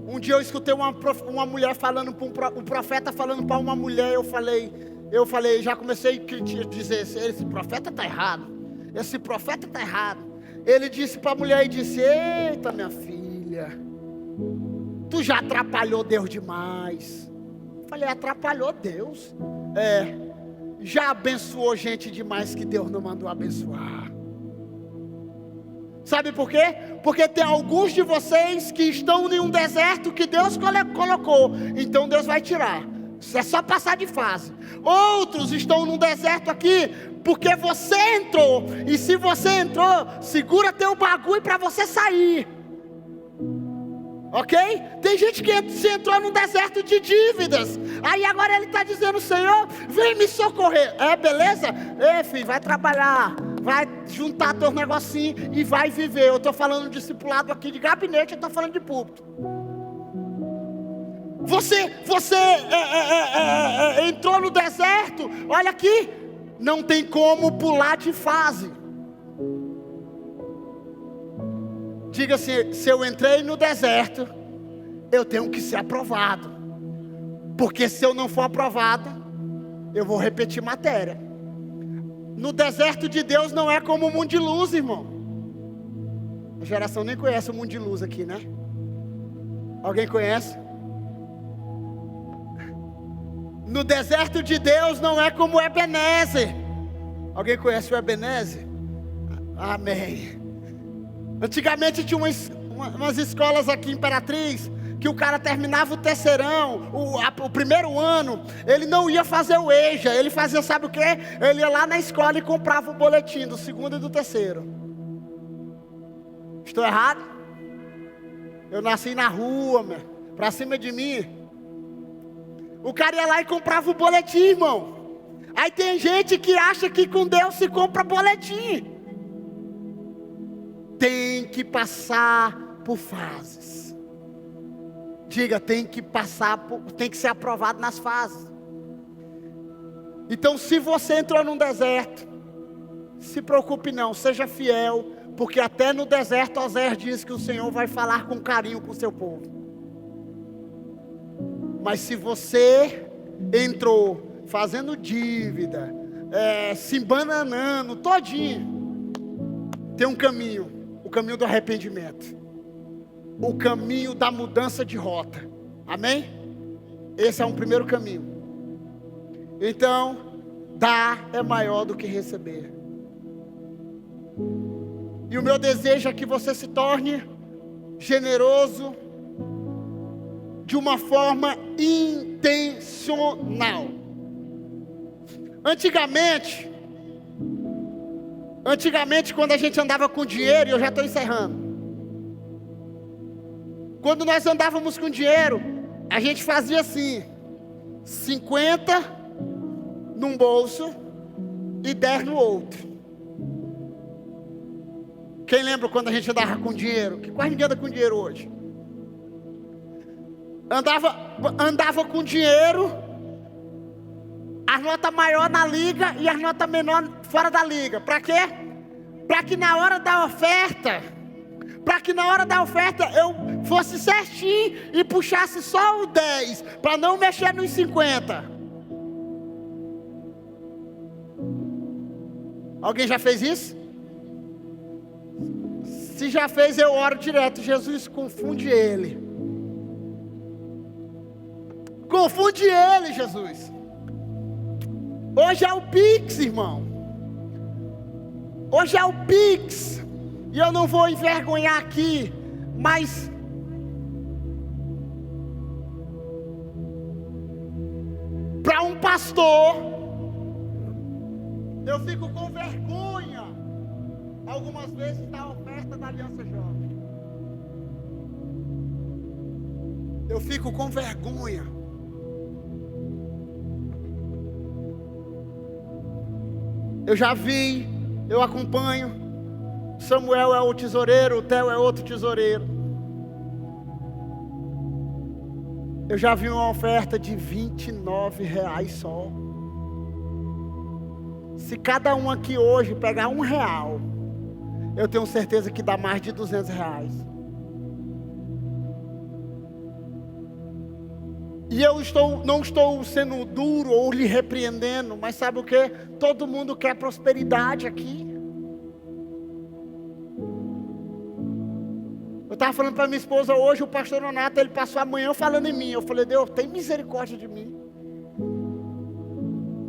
Um dia eu escutei uma mulher falando para um profeta falando para uma mulher. Eu falei, já comecei a dizer, esse profeta está errado. Esse profeta está errado. Ele disse para a mulher e disse, eita minha filha, tu já atrapalhou Deus demais. Eu falei, atrapalhou Deus? Já abençoou gente demais que Deus não mandou abençoar. Sabe por quê? Porque tem alguns de vocês que estão em um deserto que Deus colocou, então Deus vai tirar. É só passar de fase. Outros estão num deserto aqui porque você entrou, e se você entrou, segura teu bagulho para você sair. Ok? Tem gente que se entrou num deserto de dívidas. Aí agora ele está dizendo, Senhor, vem me socorrer. Beleza? Filho, vai trabalhar. Vai juntar teus negocinhos e vai viver. Eu estou falando de discipulado aqui de gabinete, eu estou falando de púlpito. Você entrou no deserto. Olha aqui. Não tem como pular de fase. Diga assim, se eu entrei no deserto, eu tenho que ser aprovado. Porque se eu não for aprovado, eu vou repetir matéria. No deserto de Deus não é como o mundo de luz, irmão. A geração nem conhece o mundo de luz aqui, né? Alguém conhece? No deserto de Deus não é como o Ebenezer. Alguém conhece o Ebenezer? Amém. Antigamente tinha umas escolas aqui em Imperatriz, que o cara terminava o terceirão, o primeiro ano, ele não ia fazer o EJA, ele fazia sabe o que? Ele ia lá na escola e comprava o boletim do segundo e do terceiro. Estou errado? Eu nasci na rua, pra cima de mim. O cara ia lá e comprava o boletim, irmão. Aí tem gente que acha que com Deus se compra boletim. Tem que passar por fases. Diga, tem que ser aprovado nas fases. Então, se você entrou num deserto, se preocupe não, seja fiel, porque até no deserto Oséias diz que o Senhor vai falar com carinho com o seu povo. Mas se você entrou fazendo dívida, se embananando todinho, tem um caminho. O caminho do arrependimento. O caminho da mudança de rota. Amém? Esse é um primeiro caminho. Então, dar é maior do que receber. E o meu desejo é que você se torne generoso de uma forma intencional. Antigamente, quando a gente andava com dinheiro, e eu já estou encerrando. Quando nós andávamos com dinheiro, a gente fazia assim: 50 num bolso e 10 no outro. Quem lembra quando a gente andava com dinheiro? Que quase ninguém anda com dinheiro hoje. Andava com dinheiro, as notas maior na liga e as notas menor fora da liga. Para quê? Para que na hora da oferta, eu fosse certinho e puxasse só o 10, para não mexer nos 50. Alguém já fez isso? Se já fez, eu oro direto: Jesus, confunde ele. Confunde ele, Jesus. Hoje é o Pix, irmão. Hoje é o Pix. E eu não vou envergonhar aqui, mas para um pastor, eu fico com vergonha algumas vezes da oferta da Aliança Jovem. Eu fico com vergonha. Eu já vi, eu acompanho. Samuel é o tesoureiro, o Theo é outro tesoureiro. Eu já vi uma oferta de R$29 só. Se cada um aqui hoje pegar R$1, eu tenho certeza que dá mais de R$200. E eu não estou sendo duro ou lhe repreendendo, mas sabe o que? Todo mundo quer prosperidade aqui. Eu estava falando para minha esposa hoje, o pastor Nonato, ele passou a manhã falando em mim. Eu falei: Deus, tem misericórdia de mim.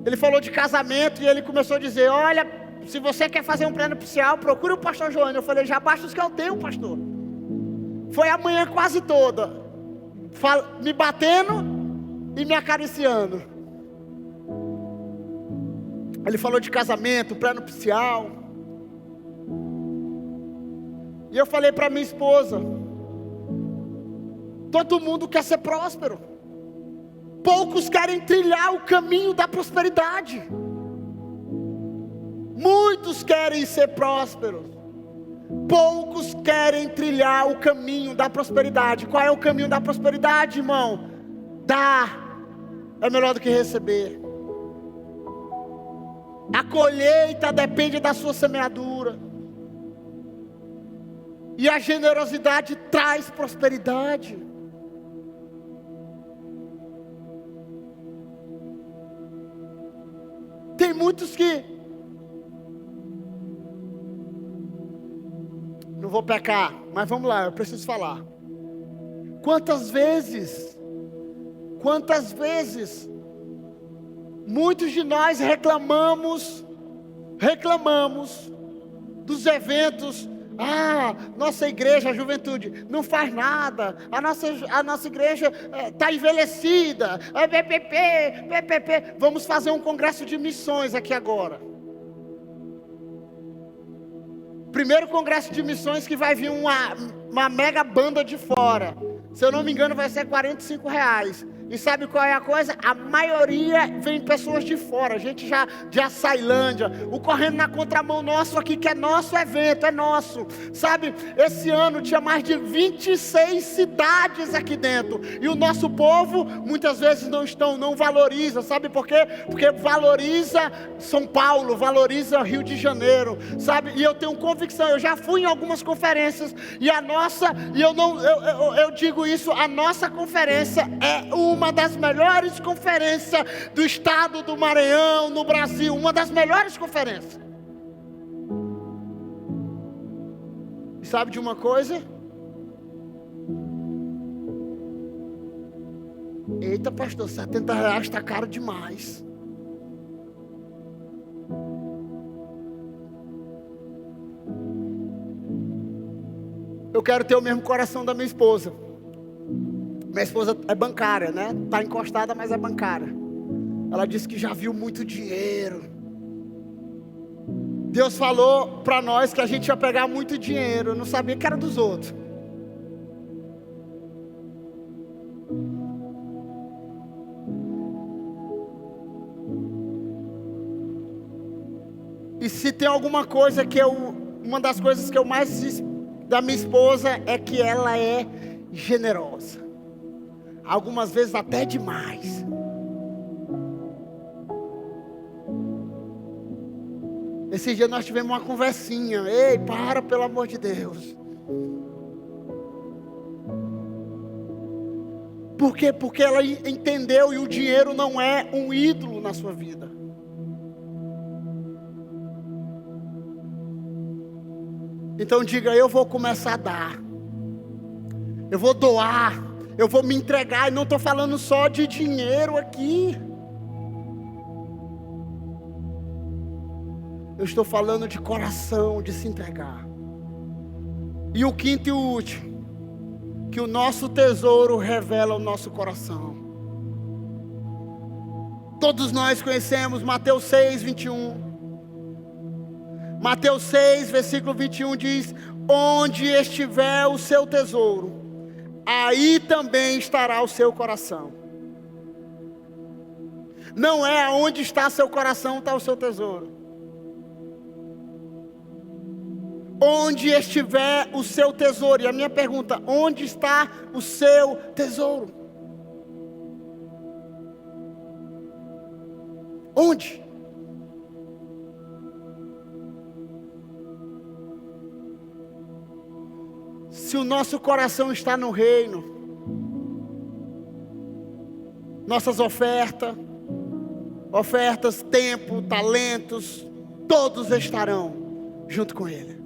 Ele falou de casamento e ele começou a dizer: olha, se você quer fazer um plano nupcial, procure o pastor João. Eu falei: já basta os que eu tenho, pastor. Foi a manhã quase toda, me batendo e me acariciando. Ele falou de casamento, plano nupcial. E eu falei para minha esposa: todo mundo quer ser próspero, poucos querem trilhar o caminho da prosperidade. Muitos querem ser prósperos, poucos querem trilhar o caminho da prosperidade. Qual é o caminho da prosperidade, irmão? Dar é melhor do que receber. A colheita depende da sua semeadura. E a generosidade traz prosperidade. Tem muitos que... Não vou pecar, mas vamos lá, eu preciso falar. Quantas vezes muitos de nós reclamamos dos eventos. Nossa igreja, a juventude, não faz nada. A nossa igreja está envelhecida. PPP. Vamos fazer um congresso de missões aqui agora. Primeiro congresso de missões que vai vir uma mega banda de fora. Se eu não me engano, vai ser R$45. E sabe qual é a coisa? A maioria vem pessoas de fora, gente já de Açailândia, o correndo na contramão nosso aqui, que é nosso evento, é nosso. Sabe, esse ano tinha mais de 26 cidades aqui dentro. E o nosso povo, muitas vezes não valoriza. Sabe por quê? Porque valoriza São Paulo, valoriza Rio de Janeiro. Sabe, e eu tenho convicção, eu já fui em algumas conferências. E a nossa, eu digo isso, a nossa conferência é uma das melhores conferências do estado do Maranhão, no Brasil. Uma das melhores conferências. E sabe de uma coisa? Eita, pastor, R$70 está caro demais. Eu quero ter o mesmo coração da minha esposa. Minha esposa é bancária, né? Está encostada, mas é bancária. Ela disse que já viu muito dinheiro. Deus falou para nós que a gente ia pegar muito dinheiro. Eu não sabia que era dos outros. E se tem alguma coisa uma das coisas que eu mais da minha esposa é que ela é generosa. Algumas vezes até demais. Esse dia nós tivemos uma conversinha. Ei, para, pelo amor de Deus. Por quê? Porque ela entendeu e o dinheiro não é um ídolo na sua vida. Então diga, eu vou começar a dar. Eu vou doar. Eu vou me entregar. E não estou falando só de dinheiro aqui. Eu estou falando de coração, de se entregar. E o quinto e o último. Que o nosso tesouro revela o nosso coração. Todos nós conhecemos Mateus 6, 21. Mateus 6, versículo 21 diz: onde estiver o seu tesouro, aí também estará o seu coração. Não é onde está seu coração, está o seu tesouro. Onde estiver o seu tesouro. E a minha pergunta: onde está o seu tesouro? Onde? Se o nosso coração está no reino, nossas ofertas, tempo, talentos, todos estarão junto com Ele.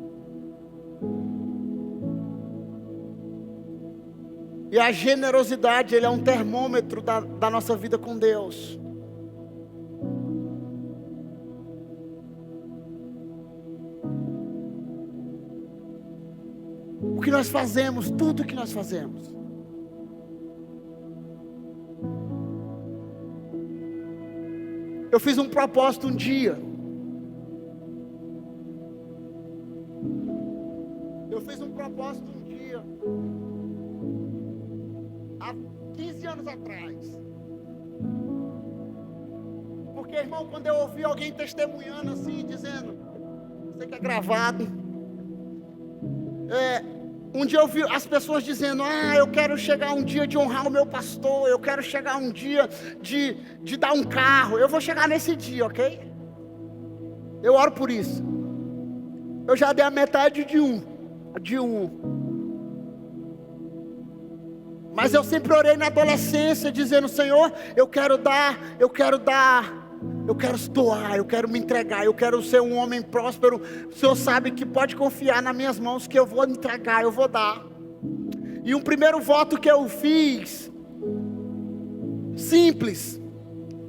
E a generosidade, ele é um termômetro da nossa vida com Deus. O que nós fazemos, tudo que nós fazemos. Eu fiz um propósito um dia. Há 15 anos atrás. Porque, irmão, quando eu ouvi alguém testemunhando assim, dizendo, sei que é gravado. Um dia eu vi as pessoas dizendo: eu quero chegar um dia de honrar o meu pastor, eu quero chegar um dia de dar um carro. Eu vou chegar nesse dia, ok? Eu oro por isso. Eu já dei a metade de um. Mas eu sempre orei na adolescência, dizendo: Senhor, eu quero doar, eu quero me entregar, eu quero ser um homem próspero. O Senhor sabe que pode confiar nas minhas mãos, que eu vou entregar, eu vou dar. E um primeiro voto que eu fiz, simples,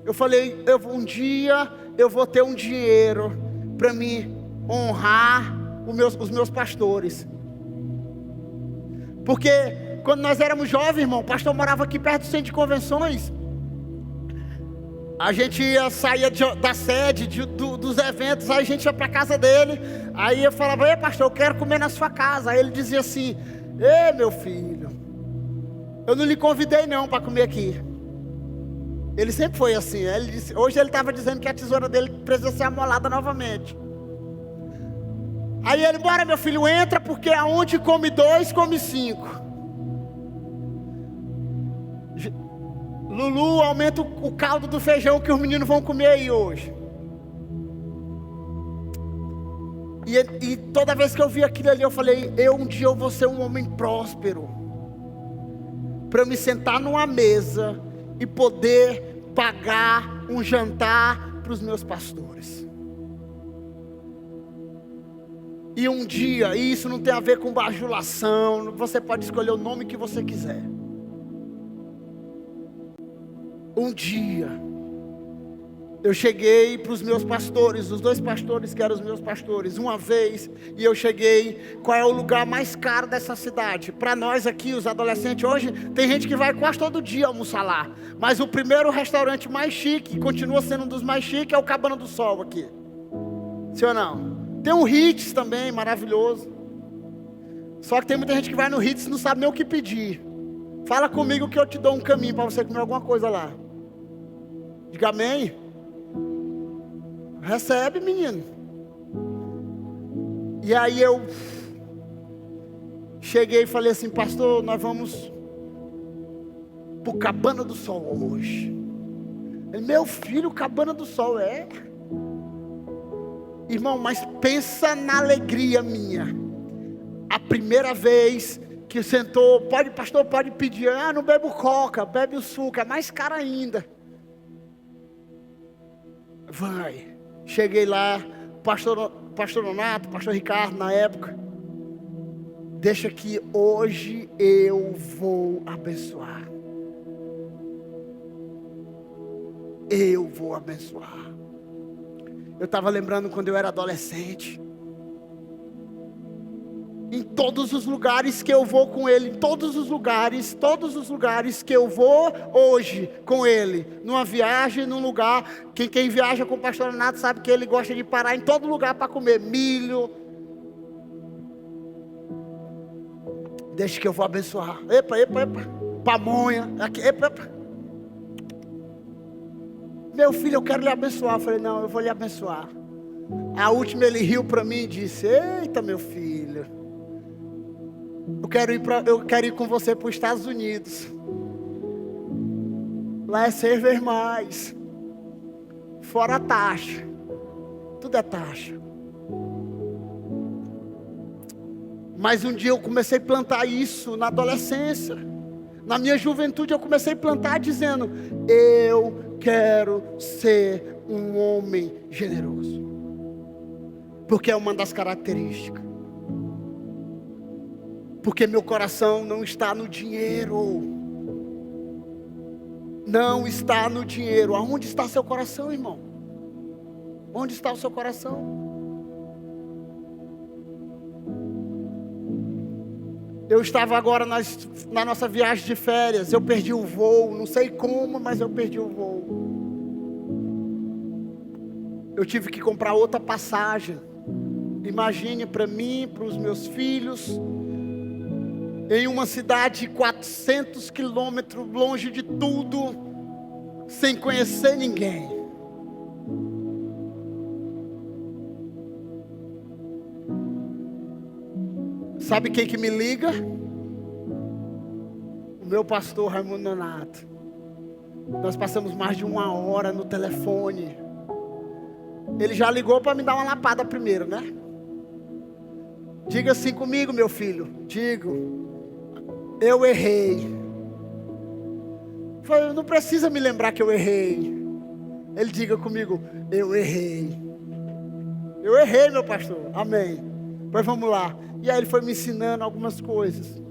eu falei: um dia eu vou ter um dinheiro para me honrar os meus pastores. Porque quando nós éramos jovens, irmão, o pastor morava aqui perto do centro de convenções. A gente saía da sede, dos eventos, aí a gente ia para a casa dele. Aí eu falava: ei, pastor, eu quero comer na sua casa. Aí ele dizia assim: ei, meu filho, eu não lhe convidei não para comer aqui. Ele sempre foi assim. Hoje ele estava dizendo que a tesoura dele precisa ser amolada novamente. Aí ele: bora, meu filho, entra, porque aonde come 2, come 5. Lulu, aumenta o caldo do feijão que os meninos vão comer aí hoje. E toda vez que eu vi aquilo ali, eu falei: um dia eu vou ser um homem próspero, para me sentar numa mesa e poder pagar um jantar para os meus pastores. E um dia, e isso não tem a ver com bajulação, você pode escolher o nome que você quiser. Um dia, Eu cheguei para os meus pastores, os 2 pastores que eram os meus pastores, uma vez, e eu cheguei, qual é o lugar mais caro dessa cidade? Para nós aqui, os adolescentes, hoje, tem gente que vai quase todo dia almoçar lá, mas o primeiro restaurante mais chique, continua sendo um dos mais chiques, é o Cabana do Sol aqui, sim ou não? Tem um Ritz também, maravilhoso, só que tem muita gente que vai no Ritz e não sabe nem o que pedir. Fala comigo que eu te dou um caminho para você comer alguma coisa lá. Diga amém. Recebe, menino. E aí eu cheguei e falei assim: pastor, nós vamos pro Cabana do Sol hoje. Ele: meu filho, Cabana do Sol, é? Irmão, mas pensa na alegria minha. A primeira vez que sentou, pastor, pode pedir. Ah, não bebo coca, bebe o suco, é mais caro ainda. Vai. Cheguei lá, pastor Nonato, pastor Ricardo na época. Deixa que hoje eu vou abençoar. Eu vou abençoar. Eu estava lembrando quando eu era adolescente. Em todos os lugares que eu vou com ele, em todos os lugares que eu vou hoje com ele, numa viagem, num lugar, quem viaja com o pastor Renato sabe que ele gosta de parar em todo lugar para comer milho. Deixa que eu vou abençoar. Epa, pamonha, aqui, epa. Meu filho, eu quero lhe abençoar. Eu falei: não, eu vou lhe abençoar. A última ele riu para mim e disse: eita, meu filho, eu quero ir com você para os Estados Unidos. Lá é servir mais. Fora a taxa. Tudo é taxa. Mas um dia eu comecei a plantar isso na adolescência. Na minha juventude eu comecei a plantar dizendo: eu quero ser um homem generoso. Porque é uma das características. Porque meu coração não está no dinheiro. Não está no dinheiro. Aonde está seu coração, irmão? Onde está o seu coração? Eu estava agora na nossa viagem de férias. Eu perdi o voo. Não sei como, mas eu perdi o voo. Eu tive que comprar outra passagem. Imagine para mim, para os meus filhos, em uma cidade 400 quilômetros longe de tudo, sem conhecer ninguém. Sabe quem que me liga? O meu pastor Raimundo Nonato. Nós passamos mais de 1 hora no telefone. Ele já ligou para me dar uma lapada primeiro, né? Diga assim comigo, meu filho. Digo: eu errei. Falei: não precisa me lembrar que eu errei. Ele: diga comigo: eu errei. Eu errei, meu pastor. Amém. Pois vamos lá. E aí ele foi me ensinando algumas coisas.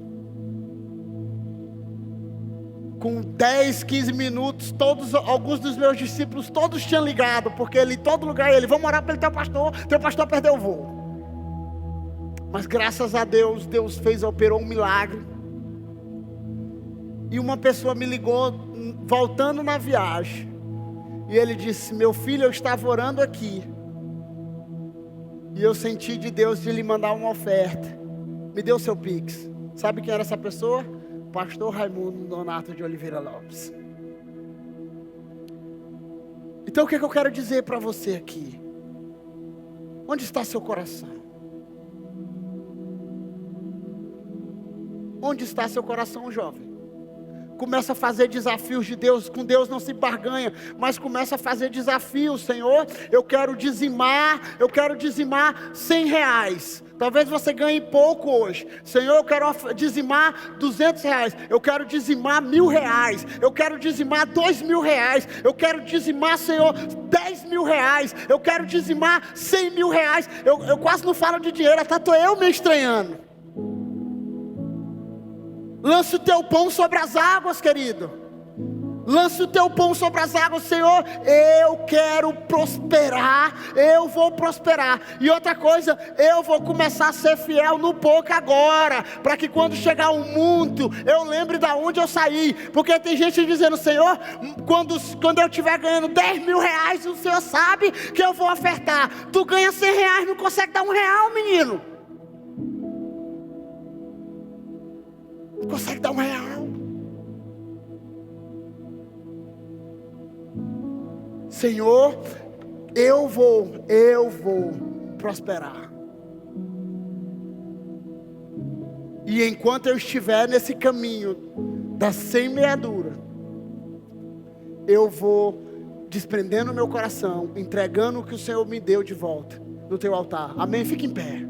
Com 10, 15 minutos, alguns dos meus discípulos, todos tinham ligado, porque ele, em todo lugar, vamos orar pelo teu pastor perdeu o voo. Mas graças a Deus, Deus operou um milagre. E uma pessoa me ligou, voltando na viagem, e ele disse: meu filho, eu estava orando aqui, e eu senti de Deus de lhe mandar uma oferta. Me deu seu Pix. Sabe quem era essa pessoa? Pastor Raimundo Nonato de Oliveira Lopes. Então o que eu quero dizer para você aqui? Onde está seu coração? Onde está seu coração, jovem? Começa a fazer desafios de Deus. Com Deus não se barganha, mas começa a fazer desafios. Senhor, eu quero dizimar R$100. Talvez você ganhe pouco hoje. Senhor, eu quero dizimar R$200. Eu quero dizimar R$1.000. Eu quero dizimar R$2.000. Eu quero dizimar, Senhor, R$10.000. Eu quero dizimar R$100.000. Eu quase não falo de dinheiro, até estou eu me estranhando. Lança o teu pão sobre as águas, querido. Lance o teu pão sobre as águas, Senhor, eu quero prosperar, eu vou prosperar. E outra coisa, eu vou começar a ser fiel no pouco agora, para que quando chegar o muito, eu lembre de onde eu saí. Porque tem gente dizendo, Senhor, quando eu estiver ganhando 10 mil reais, o Senhor sabe que eu vou ofertar. Tu ganha 100 reais, não consegue dar R$1, menino. Não consegue dar R$1. Senhor, eu vou prosperar. E enquanto eu estiver nesse caminho da semeadura, eu vou desprendendo o meu coração, entregando o que o Senhor me deu de volta no teu altar. Amém? Fique em pé.